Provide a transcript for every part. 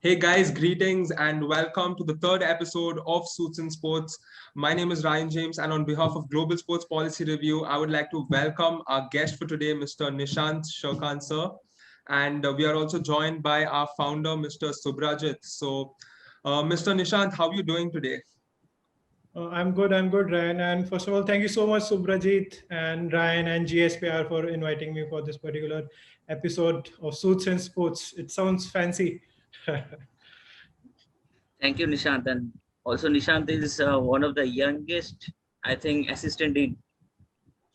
Hey guys, greetings and welcome to the third episode of Suits and Sports. My name is Ryan James, and on behalf of Global Sports Policy Review, I would like to welcome our guest for today, Mr. Nishant Sheokand, sir. And we are also joined by our founder, Mr. Subhrajit. Mr. Nishant, how are you doing today? I'm good, Ryan. And first of all, thank you so much, Subhrajit and Ryan and GSPR for inviting me for this particular episode of Suits and Sports. It sounds fancy. Thank you, Nishant. And also, Nishant is one of the youngest, I think, assistant in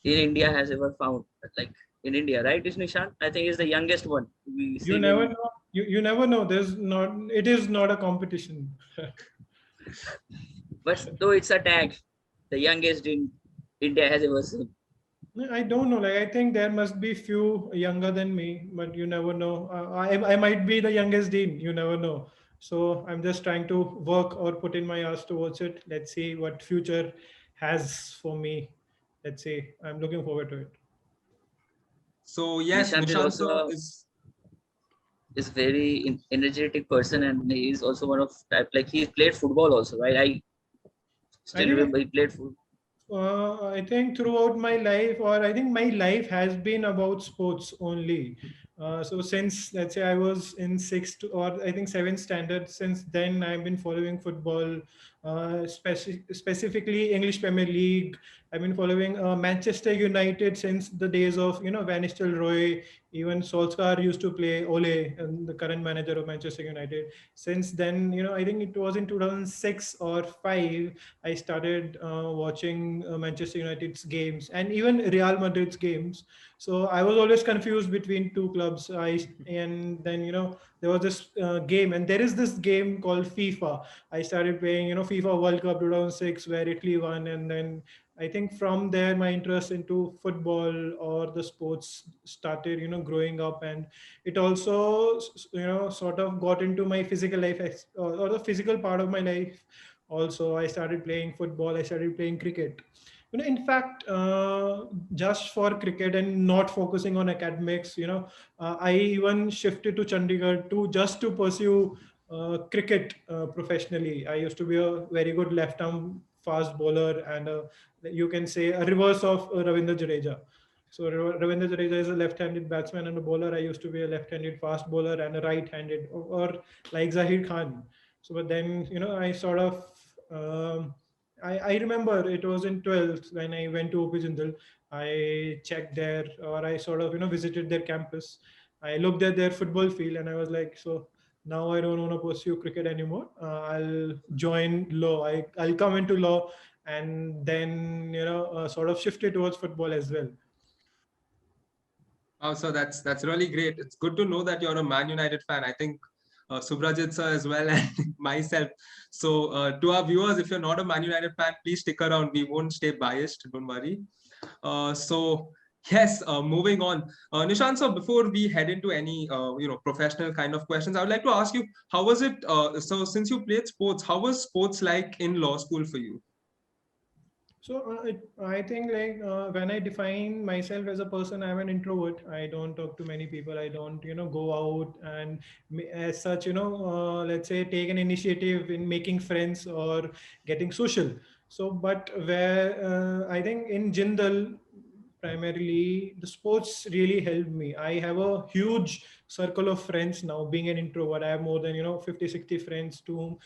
India has ever found. Like in India, right? Is Nishant? I think is the youngest one to be You seen never in. know. You never know. It is not a competition. But though it's a tag, the youngest in India has ever seen. I don't know. Like I think there must be few younger than me, but you never know. I might be the youngest dean. You never know. So I'm just trying to work or put in my hours towards it. Let's see what future has for me. Let's see. I'm looking forward to it. So, yes, Nishant is Nishant, also sir, a is is very energetic person, and he is also one of type like he played football also, right? I I still think remember he played football. I think throughout my life, or I think my life has been about sports only. So since let's say I was in sixth or I think seventh standard, since then I've been following football, specifically English Premier League. I've been following Manchester United since the days of Van Nistelrooy. Even Solskjaer used to play Ole, the current manager of Manchester United. Since then, I think it was in 2006 or five I started watching Manchester United's games and even Real Madrid's games. So I was always confused between two clubs. And then there was this game, and there is this game called FIFA. I started playing FIFA World Cup 2006 where Italy won, and then I think from there my interest into football or the sports started growing up, and it also sort of got into my physical life or the physical part of my life also. I started playing football, I started playing cricket. In fact, just for cricket and not focusing on academics, I even shifted to Chandigarh to just to pursue cricket professionally. I used to be a very good left arm fast bowler, and you can say a reverse of Ravindra Jadeja. So Ravindra Jadeja is a left-handed batsman and a bowler. I used to be a left-handed fast bowler and a right-handed, or like Zahir Khan. So, but then I sort of I remember it was in 12th when I went to OP Jindal. I checked there, or I sort of visited their campus. I looked at their football field, and I was like, so now I don't want to pursue cricket anymore. I'll join law. I'll come into law, and then sort of shifted towards football as well. Oh, so that's really great. It's good to know that you're a Man United fan. I think Subhrajit sir as well and myself. To our viewers, if you're not a Man United fan, please stick around. We won't stay biased. Don't worry. So yes, moving on. Nishant sir, before we head into any professional kind of questions, I would like to ask you, how was it? So since you played sports, how was sports like in law school for you? So I think like when I define myself as a person, I'm an introvert. I don't talk to many people. I don't go out and as such let's say take an initiative in making friends or getting social. So but where I think in Jindal primarily the sports really helped me. I have a huge circle of friends now. Being an introvert, I have more than 50, 60 friends to whom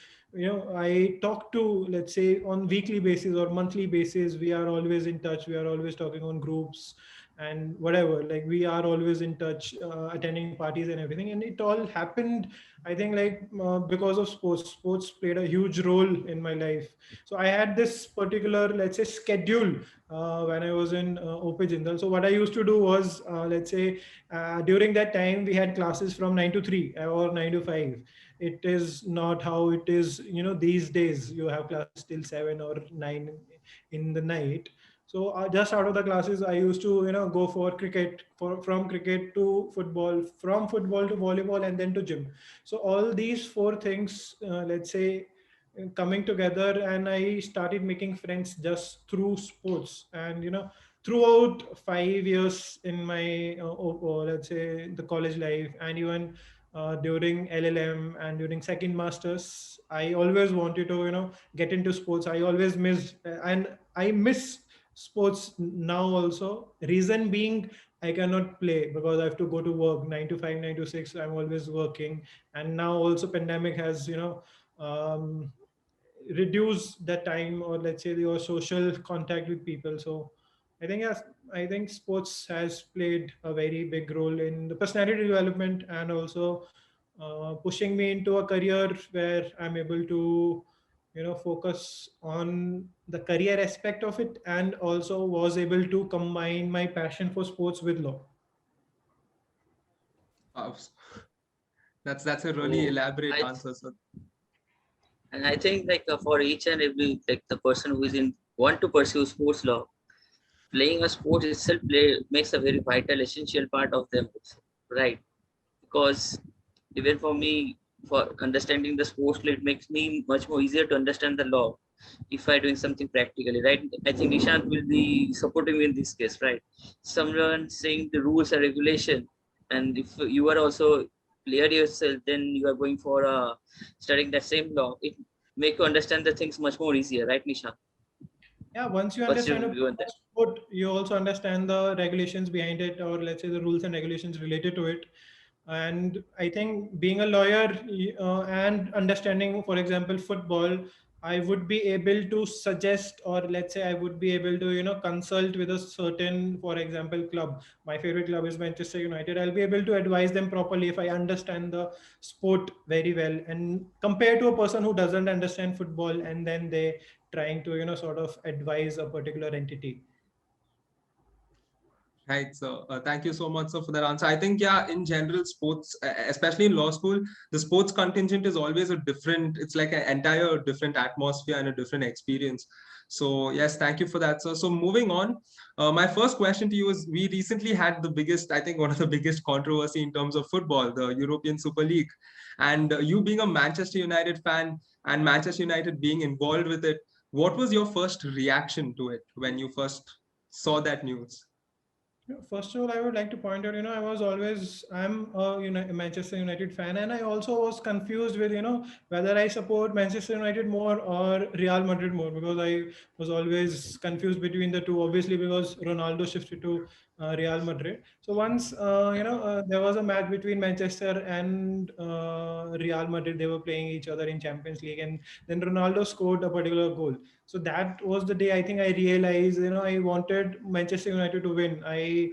I talk to, let's say, on weekly basis or monthly basis. We are always in touch. We are always talking on groups and whatever, like we are always in touch, attending parties and everything, and it all happened, I think, like because of sports played a huge role in my life. So I had this particular, let's say, schedule when I was in OP Jindal. So what I used to do was, let's say, during that time we had classes from 9 to 3 or 9 to 5. It is not how it is these days. You have classes till 7 or 9 in the night. So just out of the classes, I used to go for cricket, from cricket to football, from football to volleyball, and then to gym. So all these four things, let's say, coming together, and I started making friends just through sports. And throughout 5 years in my let's say the college life, and even during LLM and during second masters, I always wanted to, get into sports. I always missed, and I miss sports now also. Reason being, I cannot play because I have to go to work 9 to 5, 9 to 6. I'm always working, and now also pandemic has, um, reduce the time, or let's say your social contact with people. So I think, yes, I think sports has played a very big role in the personality development, and also pushing me into a career where I'm able to, focus on the career aspect of it, and also was able to combine my passion for sports with law. Wow. That's a really So elaborate I answer. So and I think like for each and every like the person who is in want to pursue sports law, playing a sport itself makes a very vital, essential part of them, right? Because even for me, for understanding the sports law, it makes me much more easier to understand the law if I doing something practically, right? I think Nishant will be supporting me in this case, right? Someone saying the rules and regulation, and if you are also clear yourself, then you are going for studying that same law. It make you understand the things much more easier, right, Nishant? Yeah, once you What's your understand a view on that? sport, you also understand the regulations behind it, or let's say the rules and regulations related to it. And I think being a lawyer, and understanding, for example, football, I would be able to suggest, or let's say I would be able to, consult with a certain, for example, club. My favorite club is Manchester United. I'll be able to advise them properly if I understand the sport very well, and compared to a person who doesn't understand football, and then they trying to, sort of advise a particular entity. right. So thank you so much, sir, for that answer. I think, yeah, in general, sports, especially in law school, the sports contingent is always a different, it's like an entire different atmosphere and a different experience. So yes, thank you for that, sir. So moving on, my first question to you is, we recently had the biggest, I think one of the biggest controversy in terms of football, the European Super League. And you being a Manchester United fan and Manchester United being involved with it, what was your first reaction to it when you first saw that news? Yeah, first of all, I would like to point out, I'm a Manchester United fan, and I also was confused with, whether I support Manchester United more or Real Madrid more, because I was always confused between the two, obviously, because Ronaldo shifted to Real Madrid. So once, there was a match between Manchester and Real Madrid, they were playing each other in Champions League, and then Ronaldo scored a particular goal. So that was the day I think I realized, I wanted Manchester United to win. I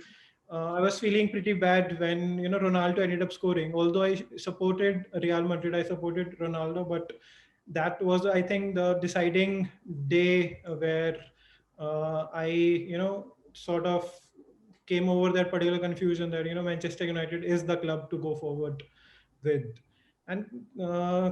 was feeling pretty bad when, Ronaldo ended up scoring. Although I supported Real Madrid, I supported Ronaldo, but that was, I think, the deciding day where I, sort of came over that particular confusion that, Manchester United is the club to go forward with. And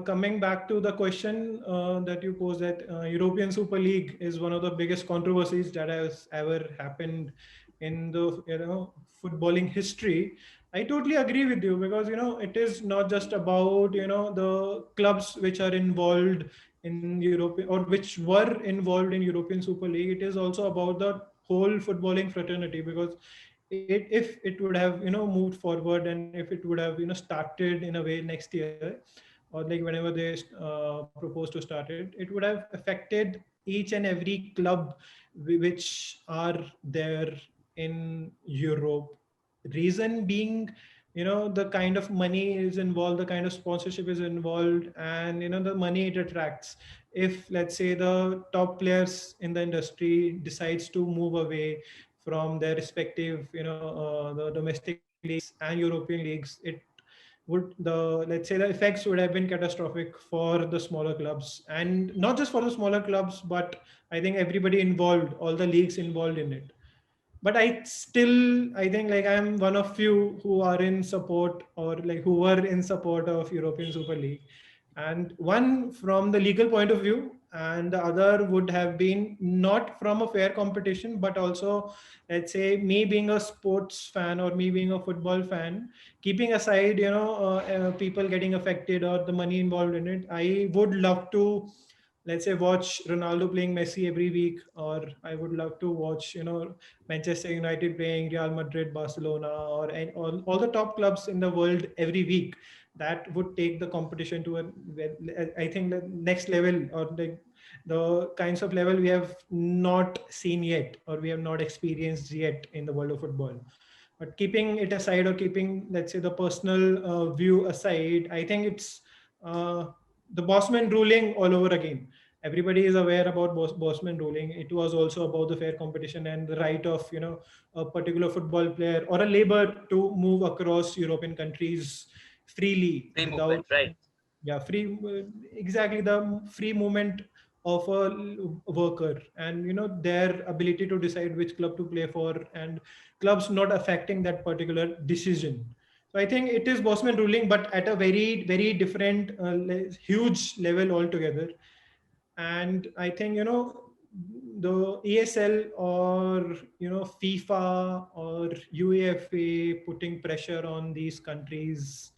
coming back to the question that you posed, that European Super League is one of the biggest controversies that has ever happened in the, footballing history. I totally agree with you, because it is not just about, the clubs which are involved in European, or which were involved in European Super League. It is also about the whole footballing fraternity, because if it would have, moved forward, and if it would have, started in a way next year, or like whenever they proposed to start it, it would have affected each and every club which are there in Europe. Reason being, the kind of money is involved, the kind of sponsorship is involved, and the money it attracts. If, let's say, the top players in the industry decides to move away from their respective, the domestic leagues and European leagues, it would, the let's say, the effects would have been catastrophic for the smaller clubs, and not just for the smaller clubs, but I think everybody involved, all the leagues involved in it. But I think, like, I'm one of few who are in support, or like who were in support of European Super League. And one from the legal point of view, and the other would have been not from a fair competition, but also, let's say, me being a sports fan, or me being a football fan, keeping aside, people getting affected or the money involved in it, I would love to, let's say, watch Ronaldo playing Messi every week, or I would love to watch, Manchester United playing Real Madrid, Barcelona, or all the top clubs in the world every week. that would take the competition to I think the next level, or the kinds of level we have not seen yet, or we have not experienced yet in the world of football. But keeping it aside, or keeping, let's say, the personal view aside, I think it's uh, the Bosman ruling all over again. Everybody is aware about Bosman ruling. It was also about the fair competition and the right of, a particular football player or a labor to move across European countries freely Free without, movement, right? yeah, free, exactly, the free movement of a worker, and their ability to decide which club to play for, and clubs not affecting that particular decision. So I think it is Bosman ruling, but at a very, very different, huge level altogether. And I think, the ESL, or FIFA or UEFA putting pressure on these countries,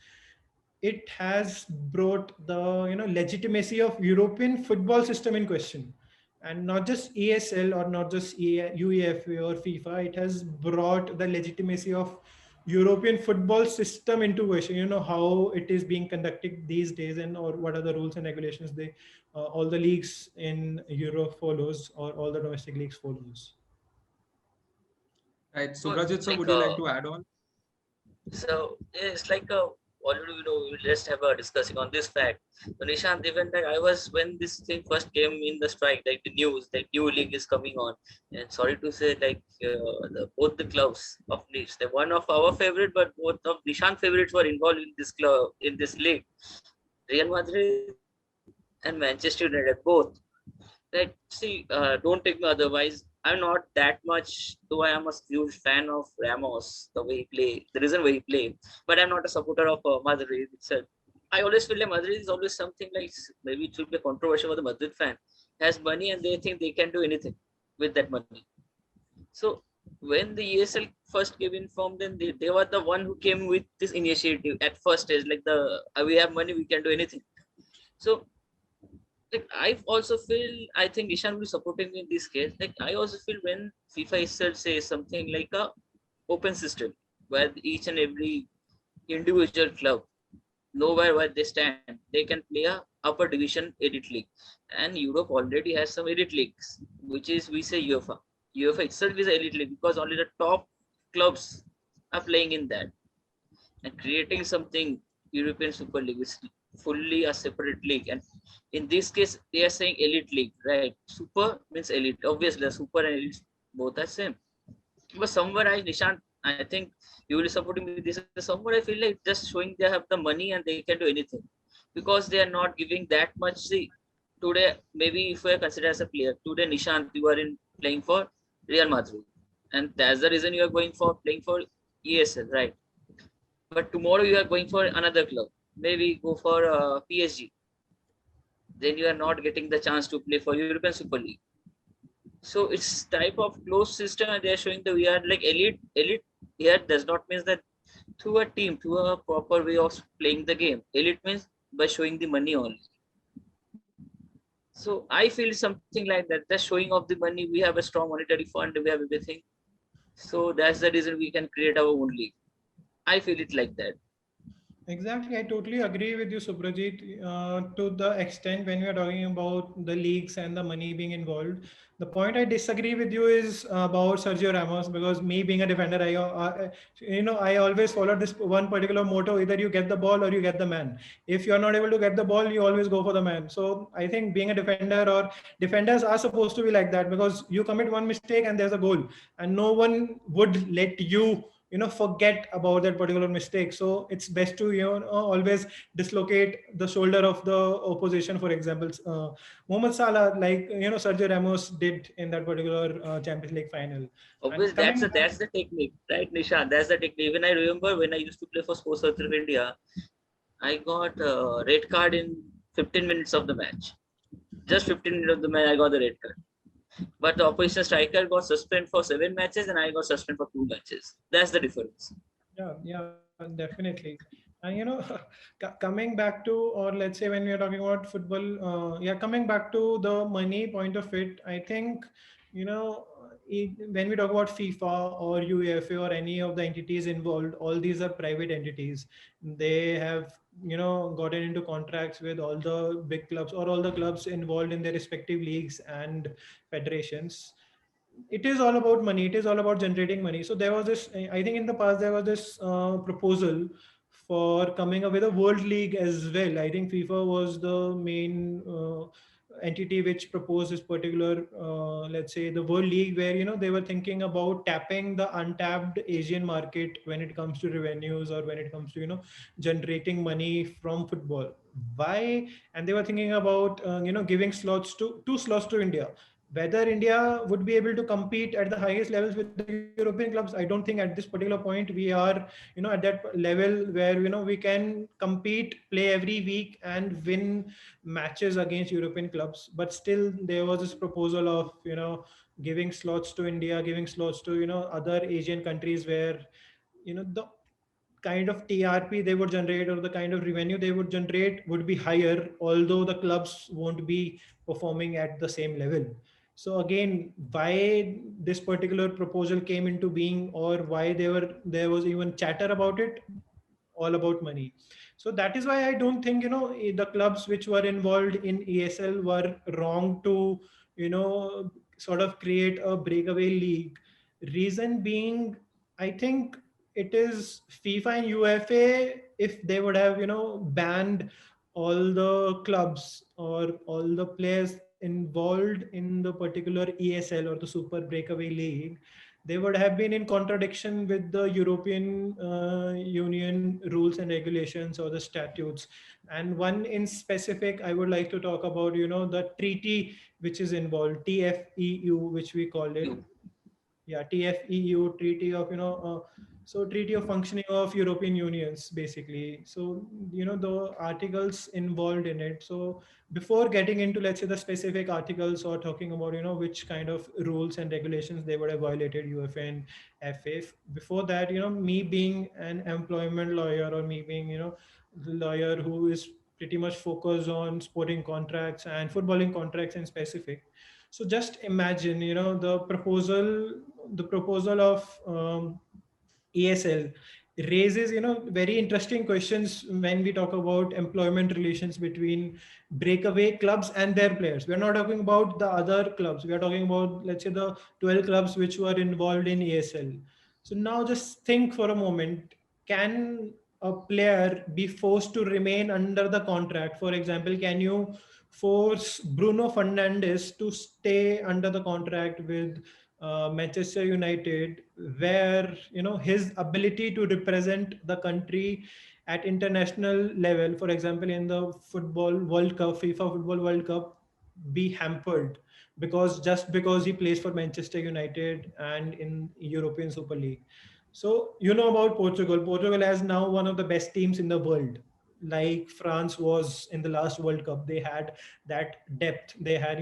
it has brought the legitimacy of European football system in question, and not just ESL, or not just UEFA or FIFA. It has brought the legitimacy of European football system into question. How it is being conducted these days, and or what are the rules and regulations they all the leagues in Europe follows, or all the domestic leagues follows. Right. Good. Subhrajit, sir, Like would you like to add on? so, yeah, it's like already we just have a discussing on this fact. So Nishant, even that I was when this thing first came in the strike, like the news, that new league is coming on, and sorry to say, like both the clubs of leagues, they're one of our favorite, but both of Nishant favorites were involved in this club, in this league. Real Madrid and Manchester United, both. Like, see, don't take me otherwise. I'm not that much, though I am a huge fan of Ramos, the way he play, the reason why he play, but I'm not a supporter of Madrid itself. I always feel like Madrid is always something like, maybe it should be controversial for the Madrid fan, has money and they think they can do anything with that money. So when the ESL first came in form, then they were the one who came with this initiative at first stage, like we have money, we can do anything. So like I also feel, I think Ishan will be supporting me in this case. Like I also feel when FIFA itself says something like a open system where each and every individual club nowhere where they stand, they can play a upper division elite league. And Europe already has some elite leagues, which is we say UEFA. UEFA itself is an elite league because only the top clubs are playing in that, and creating something European Super League is fully a separate league. And in this case, they are saying elite league, right? Super means elite. Obviously, the super and elite both are same. But somewhere I, Nishant, I think you will be supporting me this. Somewhere I feel like just showing they have the money and they can do anything because they are not giving that much. See, today maybe if we are considered as a player, today Nishant, you are in playing for Real Madrid, and that's the reason you are going for playing for ESL, right? But tomorrow you are going for another club, maybe go for PSG, then you are not getting the chance to play for European Super League. So it's type of closed system, and they're showing that we are like elite. Elite here does not mean that through a team, through a proper way of playing the game. Elite means by showing the money only. So I feel something like that. Just showing off the money. We have a strong monetary fund. We have everything. So that's the reason we can create our own league. I feel it like that. Exactly, I totally agree with you, Subhrajit. To the extent when we are talking about the leagues and the money being involved, the point I disagree with you is about Sergio Ramos, because me being a defender, I always follow this one particular motto: either you get the ball or you get the man. If you are not able to get the ball, you always go for the man. So I think being a defender, or defenders are supposed to be like that, because you commit one mistake and there's a goal, and no one would let you forget about that particular mistake. So it's best to always dislocate the shoulder of the opposition. For example, Mohamed Salah, like Sergio Ramos did in that particular Champions League final. Obviously, And coming back, that's the technique, right, Nishan? That's the technique. Even I remember when I used to play for Sports Authority of India, I got a red card in 15 minutes of the match. Just 15 minutes of the match, I got the red card. But the opposition striker got suspended for 7 matches, and I got suspended for 2 matches. That's the difference. yeah, definitely. And coming back to, or let's say when we are talking about football, coming back to the money point of it, I think you know when we talk about FIFA or UEFA or any of the entities involved, all these are private entities. They have, gotten into contracts with all the big clubs or all the clubs involved in their respective leagues and federations. It is all about money. It is all about generating money. So there was this, I think in the past there was this proposal for coming up with a world league as well. I think FIFA was the main entity which proposed this particular, let's say, the world league, where they were thinking about tapping the untapped Asian market when it comes to revenues, or when it comes to generating money from football. Why? And they were thinking about giving slots to two slots to India. Whether India would be able to compete at the highest levels with the European clubs, I don't think at this particular point we are, at that level where we can compete, play every week, and win matches against European clubs. But still, there was this proposal of giving slots to India, giving slots to other Asian countries, where the kind of TRP they would generate, or the kind of revenue they would generate, would be higher, although the clubs won't be performing at the same level. So again, why this particular proposal came into being, or why there was even chatter about it, all about money. So that is why I don't think the clubs which were involved in ESL were wrong to sort of create a breakaway league. Reason being, I think it is FIFA and UEFA, if they would have banned all the clubs or all the players involved in the particular ESL or the Super Breakaway League, they would have been in contradiction with the European Union rules and regulations or the statutes. And one in specific, I would like to talk about, the treaty which is involved, TFEU, which we call it. Yeah, TFEU, Treaty of, so Treaty of Functioning of European Unions, basically. So, the articles involved in it. So before getting into, let's say, the specific articles, or talking about, which kind of rules and regulations they would have violated, UEFA and FA, before that, me being an employment lawyer, or me being, the lawyer who is pretty much focused on sporting contracts and footballing contracts in specific. So just imagine, the proposal of ESL raises, very interesting questions when we talk about employment relations between breakaway clubs and their players. We're not talking about the other clubs. We are talking about, let's say, the 12 clubs which were involved in ESL. So now just think for a moment, can a player be forced to remain under the contract? For example, can you force Bruno Fernandes to stay under the contract with Manchester United, where his ability to represent the country at international level, for example, in the football World Cup, FIFA Football World Cup, be hampered because he plays for Manchester United and in European Super League. So about Portugal. Portugal has now one of the best teams in the world. Like France was in the last World Cup, they had that depth. They had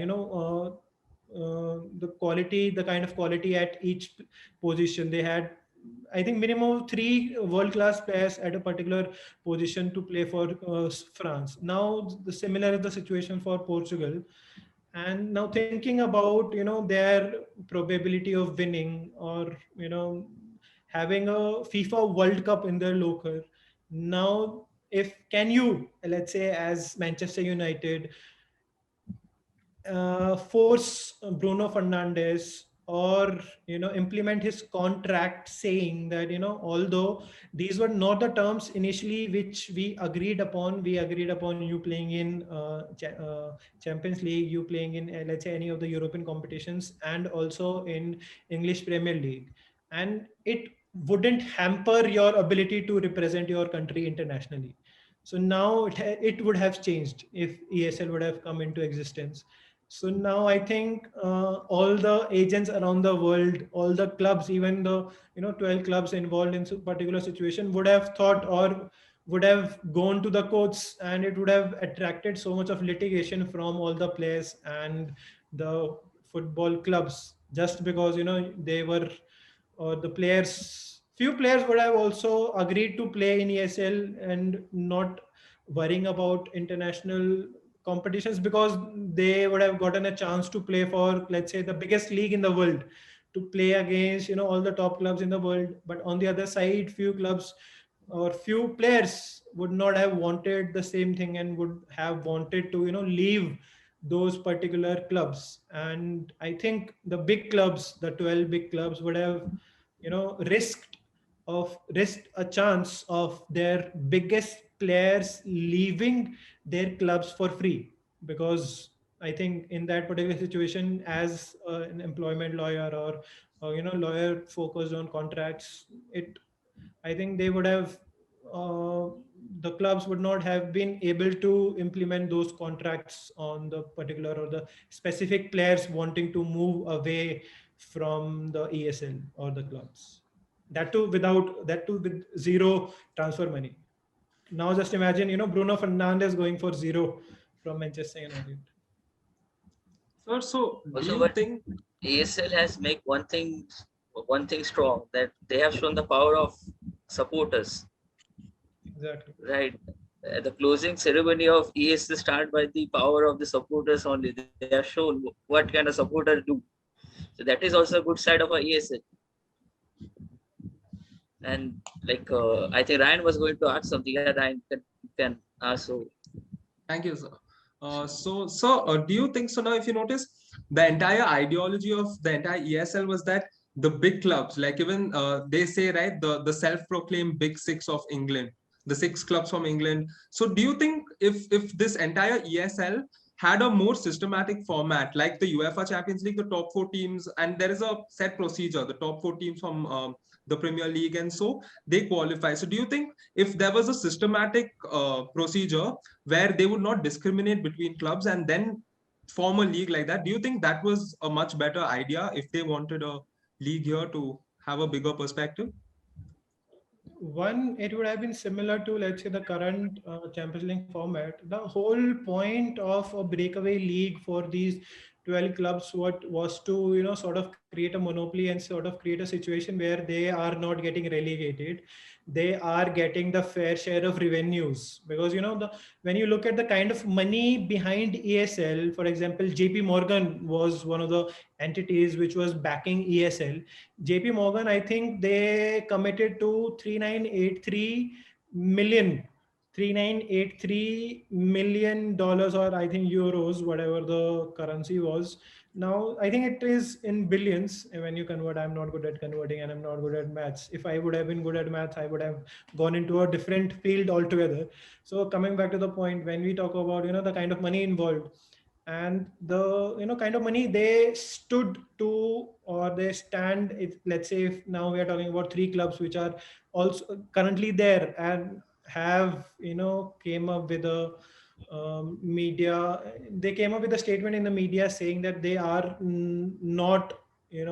the quality, the kind of quality at each position. They had, I think, minimum of three world-class players at a particular position to play for France. Now, the similar is the situation for Portugal. And now thinking about, their probability of winning, or, having a FIFA World Cup in their locker. Now, if can you, let's say, as Manchester United, force Bruno Fernandes, or implement his contract saying that although these were not the terms initially which we agreed upon you playing in Champions League, you playing in let's say any of the European competitions, and also in English Premier League, and it wouldn't hamper your ability to represent your country internationally. So now it would have changed if ESL would have come into existence. So now I think all the agents around the world, all the clubs, even the 12 clubs involved in particular situation, would have thought, or would have gone to the courts, and it would have attracted so much of litigation from all the players and the football clubs, just because they were, or the players, few players would have also agreed to play in ESL and not worrying about international competitions, because they would have gotten a chance to play for, let's say, the biggest league in the world, to play against, all the top clubs in the world. But on the other side, few clubs or few players would not have wanted the same thing and would have wanted to, leave those particular clubs. And I think the big clubs, the 12 big clubs, would have, risked a chance of their biggest players leaving their clubs for free. Because I think in that particular situation, as an employment lawyer, or lawyer focused on contracts, it I think they would have, uh, the clubs would not have been able to implement those contracts on the particular or the specific players wanting to move away from the ESL or the clubs. That too with zero transfer money. Now just imagine, Bruno Fernandes going for zero from Manchester United. So do Also, you but think ASL has make one thing strong, that they have shown the power of supporters, Exactly. right? The closing ceremony of ESL start by the power of the supporters only. They have shown what kind of supporters do. So that is also a good side of a ESL. And like I think Ryan was going to ask something. Yeah, Ryan can ask. So Thank you, sir. Do you think so? Now, if you notice, the entire ideology of the entire ESL was that the big clubs, like even they say, right, the self-proclaimed Big Six of England, the six clubs from England. So, do you think if this entire ESL had a more systematic format, like the UEFA Champions League, the top four teams, and there is a set procedure, the top four teams from the Premier League, and so they qualify. So, do you think if there was a systematic procedure where they would not discriminate between clubs and then form a league like that, do you think that was a much better idea if they wanted a league here to have a bigger perspective? One, it would have been similar to, let's say, the current Champions League format. The whole point of a breakaway league for these 12 clubs what was to, sort of create a monopoly and sort of create a situation where they are not getting relegated. They are getting the fair share of revenues. Because, when you look at the kind of money behind ESL, for example, JP Morgan was one of the entities which was backing ESL. JP Morgan, I think they committed to 3983 million dollars, or I think euros, whatever the currency was. Now I think it is in billions when you convert. I'm not good at converting and I'm not good at maths. If I would have been good at maths, I would have gone into a different field altogether. So coming back to the point, when we talk about, the kind of money involved, and the, kind of money they stood to, or they stand, let's say if now we are talking about three clubs which are also currently there and have, came up with a media they came up with a statement in the media saying that they are not,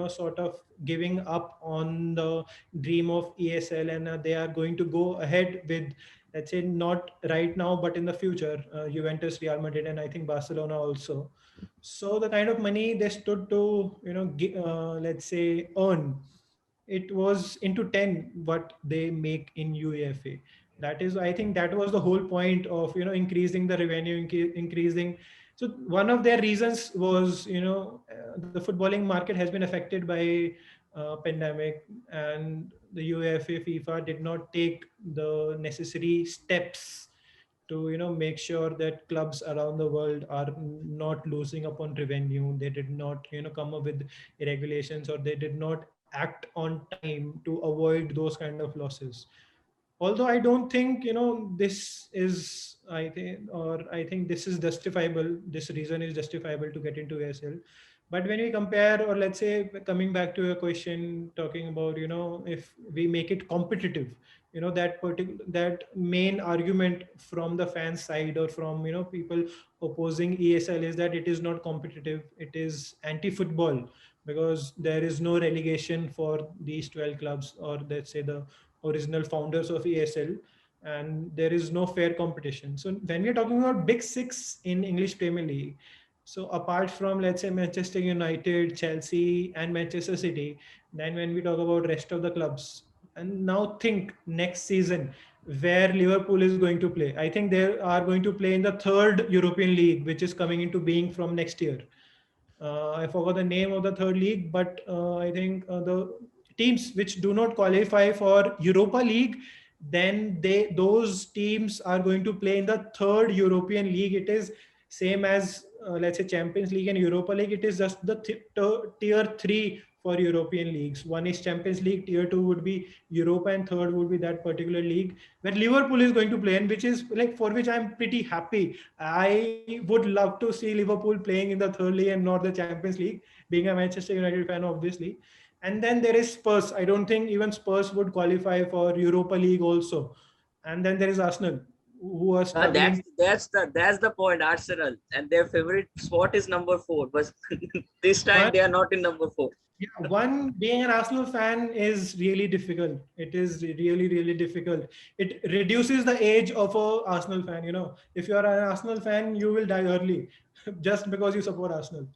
sort of giving up on the dream of ESL, and they are going to go ahead with, let's say, not right now but in the future, Juventus, Real Madrid, and I think Barcelona also. So the kind of money they stood to, let's say, earn, it was into 10 what they make in UEFA. That is, I think that was the whole point of, increasing the revenue, increasing. So one of their reasons was, the footballing market has been affected by pandemic, and the UEFA, FIFA did not take the necessary steps to, make sure that clubs around the world are not losing upon revenue. They did not, come up with regulations, or they did not act on time to avoid those kind of losses. Although I don't think, this is, I think this is justifiable, this reason is justifiable to get into ASL. But when we compare, or let's say coming back to a question talking about, if we make it competitive, that main argument from the fan side, or from, people opposing ESL, is that it is not competitive, it is anti-football, because there is no relegation for these 12 clubs, or let's say the original founders of ESL, and there is no fair competition. So when we're talking about big six in English Premier League, so apart from, let's say, Manchester United, Chelsea, and Manchester City, then when we talk about rest of the clubs, and now think next season where Liverpool is going to play. I think they are going to play in the third European League, which is coming into being from next year. I forgot the name of the third league, but I think the teams which do not qualify for Europa League, then those teams are going to play in the third European league. It is same as let's say Champions League and Europa League. It is just the tier three for European leagues. One is Champions League, tier two would be Europa, and third would be that particular league where Liverpool is going to play, and which is like for which I'm pretty happy. I would love to see Liverpool playing in the third league and not the Champions League, being a Manchester United fan, obviously. And then there is Spurs. I don't think even Spurs would qualify for Europa League also. And then there is Arsenal, who are That's struggling. the point. Arsenal and their favorite spot is number 4, but this time One, they are not in number 4. yeah, one being an Arsenal fan is really difficult. It is really, really difficult. It reduces the age of a Arsenal fan. If you are an Arsenal fan, you will die early just because you support Arsenal.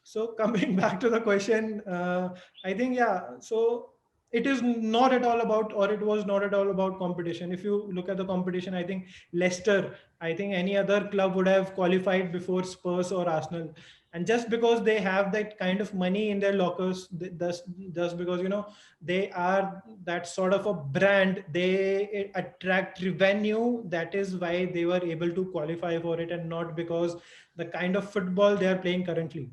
So coming back to the question, I think, yeah. So it is not at all about, or it was not at all about competition. If you look at the competition, I think Leicester, I think any other club would have qualified before Spurs or Arsenal. And just because they have that kind of money in their lockers, just because they are that sort of a brand, they attract revenue. That is why they were able to qualify for it, and not because the kind of football they are playing currently.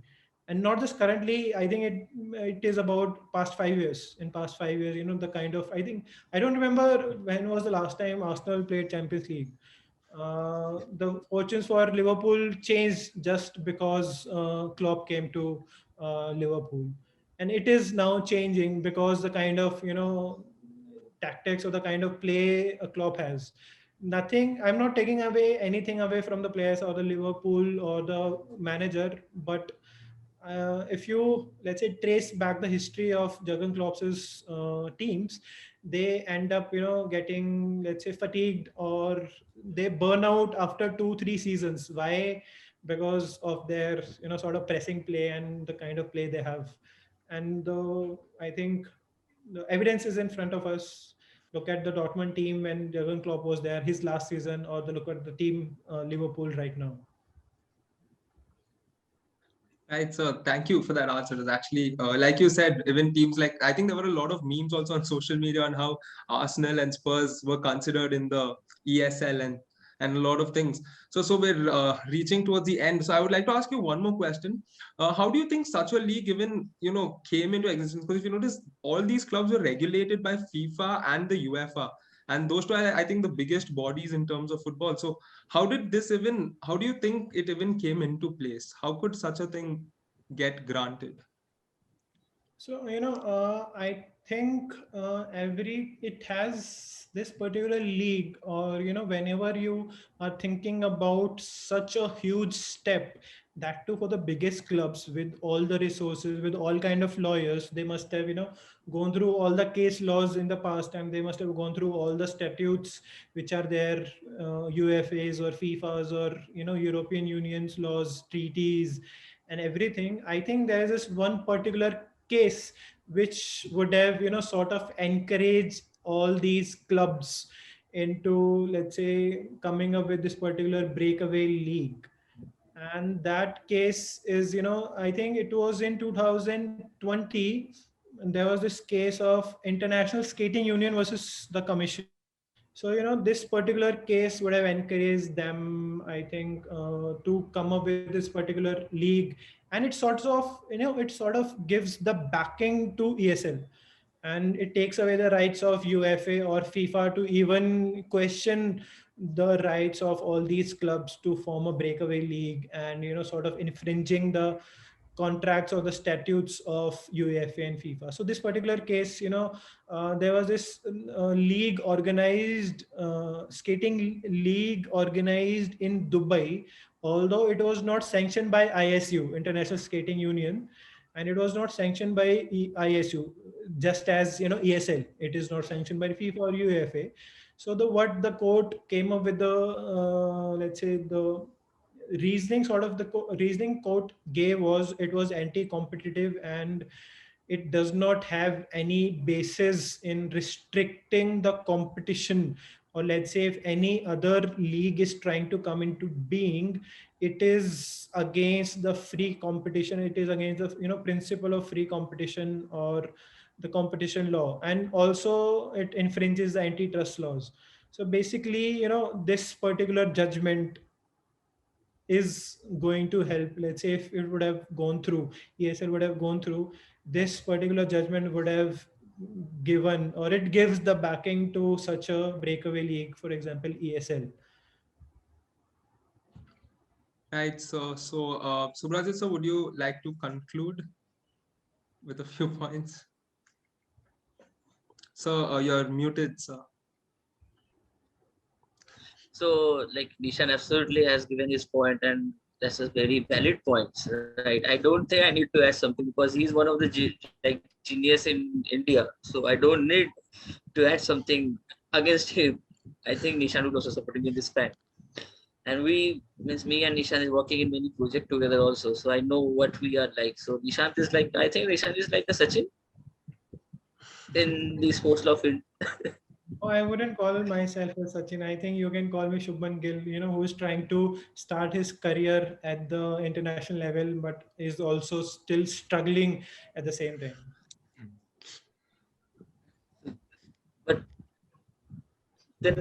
And not just currently, I think it is about past 5 years. In past 5 years, the kind of, I think, I don't remember when was the last time Arsenal played Champions League. The fortunes for Liverpool changed just because Klopp came to Liverpool, and it is now changing because the kind of tactics or the kind of play a Klopp has. Nothing. I'm not taking away anything away from the players or the Liverpool or the manager, but if you, let's say, trace back the history of Jurgen Klopp's teams, they end up getting, let's say, fatigued, or they burn out after 2-3 seasons. Why? Because of their sort of pressing play and the kind of play they have. And I think the evidence is in front of us. Look at the Dortmund team when Jurgen Klopp was there, his last season, or the look at the team Liverpool right now. Right, so thank you for that answer. It's actually, like you said, even teams like, I think there were a lot of memes also on social media on how Arsenal and Spurs were considered in the ESL, and a lot of things. So we're reaching towards the end. So I would like to ask you one more question. How do you think such a league even came into existence? Because if you notice, all these clubs were regulated by FIFA and the UEFA, and those two are, I think, the biggest bodies in terms of football. So how do you think it even came into place? How could such a thing get granted? So, I think it has this particular league, or, whenever you are thinking about such a huge step, that too for the biggest clubs with all the resources, with all kind of lawyers, they must have, gone through all the case laws in the past, and they must have gone through all the statutes which are there, UFAs or FIFAs or, European Union's laws, treaties, and everything. I think there is this one particular case which would have sort of encouraged all these clubs into, let's say, coming up with this particular breakaway league. And that case is, I think it was in 2020, and there was this case of International Skating Union versus the Commission. So, this particular case would have encouraged them, I think, to come up with this particular league. And it sort of gives the backing to ESL. And it takes away the rights of UFA or FIFA to even question the rights of all these clubs to form a breakaway league, and, sort of infringing the contracts or the statutes of UEFA and FIFA. So this particular case, there was this league organized, skating league organized in Dubai, although it was not sanctioned by ISU, International Skating Union, and it was not sanctioned by ISU, just as ESL. It is not sanctioned by FIFA or UEFA. So what the court came up with, the let's say, the reasoning sort of the reasoning court gave was, it was anti-competitive, and it does not have any basis in restricting the competition or let's say if any other league is trying to come into being, it is against the free competition, it is against the principle of free competition or the competition law, and also it infringes the antitrust laws. So basically, this particular judgment is going to help. Let's say if it would have gone through, ESL would have gone through, this particular judgment would have given, or it gives the backing to such a breakaway league, for example, ESL. Right. So Subhrajit, so would you like to conclude with a few points? So you're muted, sir. So like Nishan absolutely has given his point, and that's a very valid points, right? I don't think I need to add something because he's one of the like genius in India. So I don't need to add something against him. I think Nishan would also support him in this fact. And we means me and Nishan is working in many projects together also. So I know what we are like. So Nishant is like, I think Nishan is like a Sachin in the sports law field. Oh, I wouldn't call myself as Sachin. I think you can call me Shubman Gill, who is trying to start his career at the international level, but is also still struggling at the same time. But then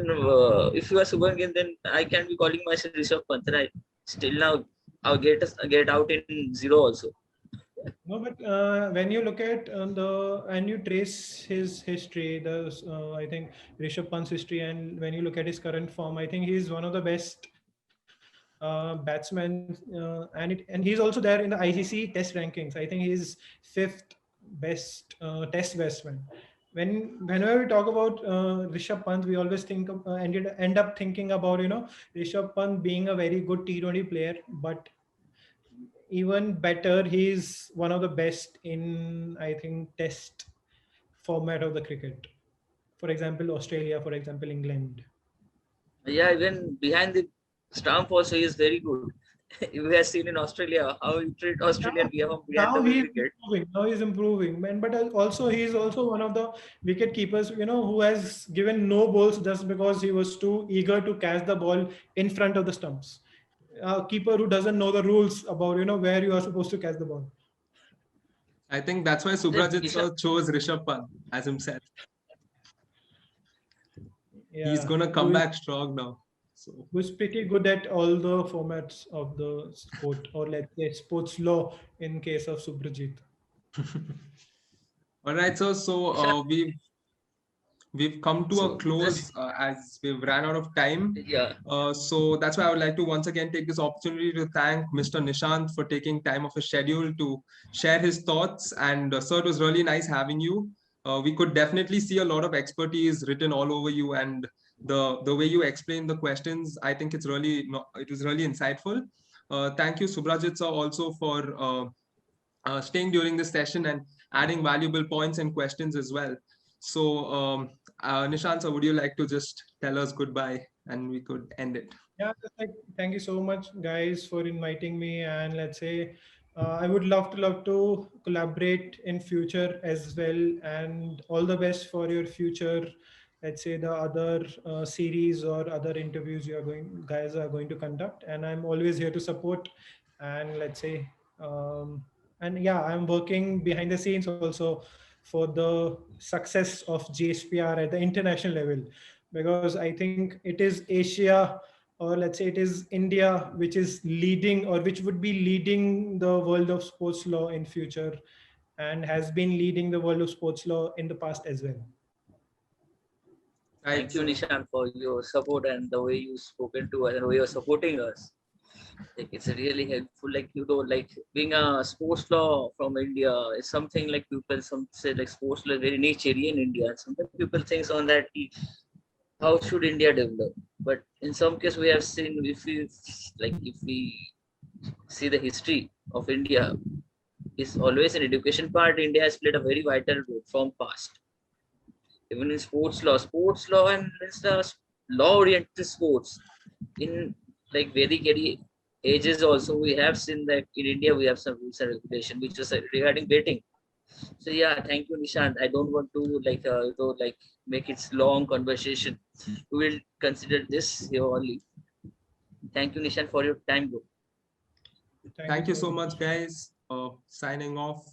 if you are Subhan, then I can be calling myself Rishabh Pant. Right? Still now, I'll get out in zero also. No, but when you look at and you trace his history, I think Rishabh Pant's history, and when you look at his current form, I think he's one of the best batsmen, and he's also there in the ICC Test rankings. I think he's fifth best Test batsman. Whenever we talk about Rishabh Pant, we always end up thinking about Rishabh Pant being a very good T20 player, but even better, he's one of the best in, I think, Test format of the cricket. For example, Australia, for example, England. Yeah, even behind the stump also he is very good. We have seen in Australia how he treat Australian behind the wicket. Now he's improving, man. But also he's also one of the wicket keepers, who has given no balls just because he was too eager to catch the ball in front of the stumps. A keeper who doesn't know the rules about where you are supposed to catch the ball. I think that's why Then Subhrajit Nishan, sir chose Rishabh Pant as himself. He's Yeah, gonna come back strong now. So who's pretty good at all the formats of the sport, or let's say sports law in case of Subhrajit. all right, sir. So Nishan, we've come to a so close this, as we've ran out of time. yeah, So that's why I would like to once again take this opportunity to thank Mr. Nishant for taking time off his schedule to share his thoughts. And sir, it was really nice having you. We could definitely see a lot of expertise written all over you, and the way you explain the questions, I think it was really insightful. Thank you, Subhrajit sir, also for staying during this session and adding valuable points and questions as well. So, Nishant, sir, would you like to just tell us goodbye and we could end it? Yeah, just like thank you so much, guys, for inviting me. And let's say, I would love to collaborate in future as well. And all the best for your future. Let's say the other series or other interviews guys are going to conduct. And I'm always here to support. And let's say, and yeah, I'm working behind the scenes also for the success of GSPR at the international level, because I think it is Asia, or let's say it is India, which is leading, or which would be leading the world of sports law in future, and has been leading the world of sports law in the past as well. Right. thank you So, Nishan for your support and the way you spoken to us and the way you're supporting us. Like it's really helpful. Like like being a sports law from India is something like people some say like sports law is very niche area in India. And sometimes people think on that how should India develop? But in some case we have seen if we see the history of India is always an education part. India has played a very vital role from past. Even in sports law and it's the law-oriented sports in like Vedic ages also we have seen that in India we have some rules and regulation which is regarding betting. So yeah, thank you Nishant. I don't want to like make it long conversation. we will consider this here only. Thank you, Nishant, for your time, bro. Thank you so much, guys. Signing off.